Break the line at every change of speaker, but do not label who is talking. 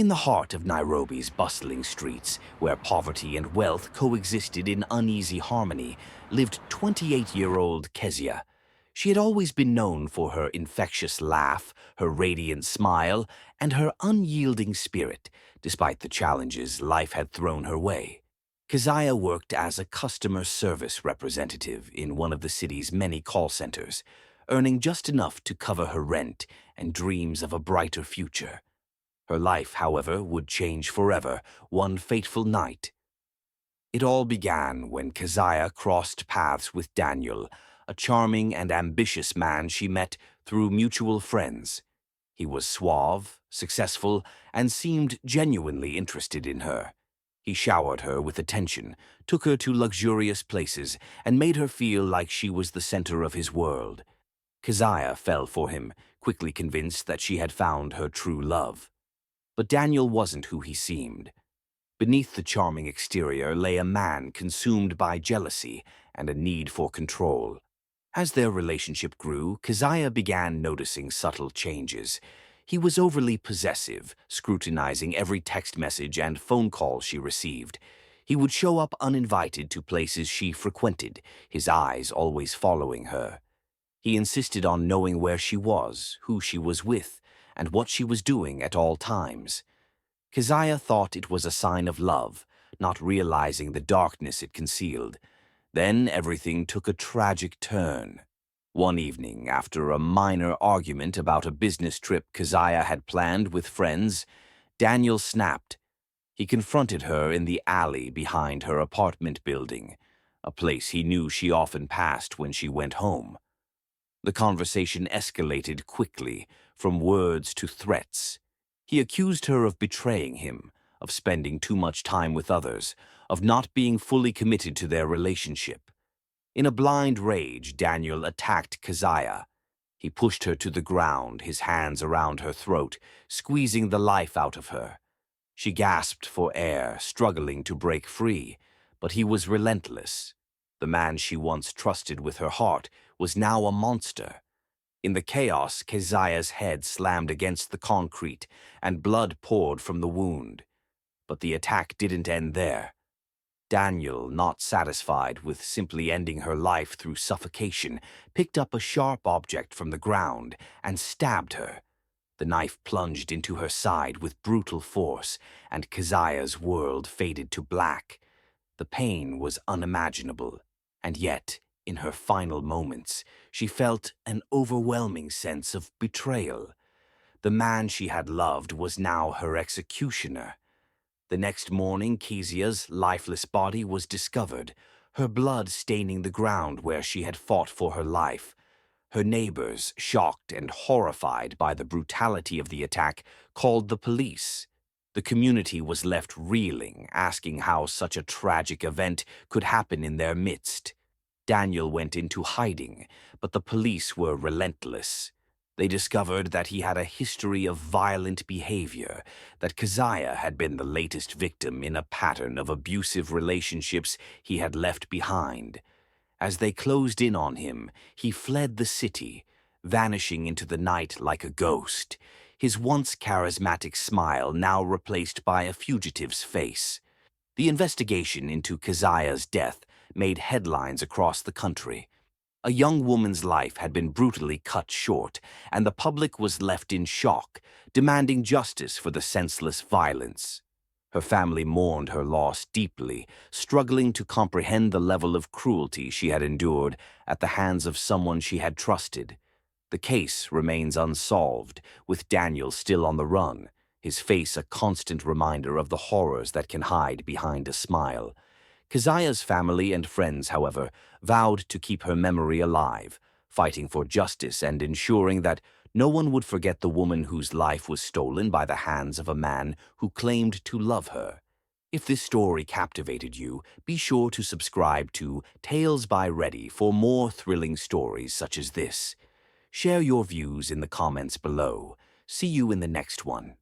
In the heart of Nairobi's bustling streets, where poverty and wealth coexisted in uneasy harmony, lived 28-year-old Kezia. She had always been known for her infectious laugh, her radiant smile, and her unyielding spirit, despite the challenges life had thrown her way. Kezia worked as a customer service representative in one of the city's many call centers, earning just enough to cover her rent and dreams of a brighter future. Her life, however, would change forever one fateful night. It all began when Kezia crossed paths with Daniel, a charming and ambitious man she met through mutual friends. He was suave, successful, and seemed genuinely interested in her. He showered her with attention, took her to luxurious places, and made her feel like she was the center of his world. Kezia fell for him, quickly convinced that she had found her true love. But Daniel wasn't who he seemed. Beneath the charming exterior lay a man consumed by jealousy and a need for control. As their relationship grew, Kezia began noticing subtle changes. He was overly possessive, scrutinizing every text message and phone call she received. He would show up uninvited to places she frequented, his eyes always following her. He insisted on knowing where she was, who she was with, and what she was doing at all times. Kezia thought it was a sign of love, not realizing the darkness it concealed. Then everything took a tragic turn. One evening, after a minor argument about a business trip Kezia had planned with friends, Daniel snapped. He confronted her in the alley behind her apartment building, a place he knew she often passed when she went home. The conversation escalated quickly, from words to threats. He accused her of betraying him, of spending too much time with others, of not being fully committed to their relationship. In a blind rage, Daniel attacked Kezia. He pushed her to the ground, his hands around her throat, squeezing the life out of her. She gasped for air, struggling to break free, but he was relentless. The man she once trusted with her heart was now a monster. In the chaos, Kezia's head slammed against the concrete, and blood poured from the wound. But the attack didn't end there. Daniel, not satisfied with simply ending her life through suffocation, picked up a sharp object from the ground and stabbed her. The knife plunged into her side with brutal force, and Kezia's world faded to black. The pain was unimaginable, and yet, in her final moments, she felt an overwhelming sense of betrayal. The man she had loved was now her executioner. The next morning, Kezia's lifeless body was discovered, her blood staining the ground where she had fought for her life. Her neighbors, shocked and horrified by the brutality of the attack, called the police. The community was left reeling, asking how such a tragic event could happen in their midst. Daniel went into hiding, but the police were relentless. They discovered that he had a history of violent behavior, that Kezia had been the latest victim in a pattern of abusive relationships he had left behind. As they closed in on him, he fled the city, vanishing into the night like a ghost, his once charismatic smile now replaced by a fugitive's face. The investigation into Kezia's death made headlines across the country. A young woman's life had been brutally cut short, and the public was left in shock, demanding justice for the senseless violence. Her family mourned her loss deeply, struggling to comprehend the level of cruelty she had endured at the hands of someone she had trusted. The case remains unsolved, with Daniel still on the run, his face a constant reminder of the horrors that can hide behind a smile. Kezia's family and friends, however, vowed to keep her memory alive, fighting for justice and ensuring that no one would forget the woman whose life was stolen by the hands of a man who claimed to love her. If this story captivated you, be sure to subscribe to Tales by Reddy for more thrilling stories such as this. Share your views in the comments below. See you in the next one.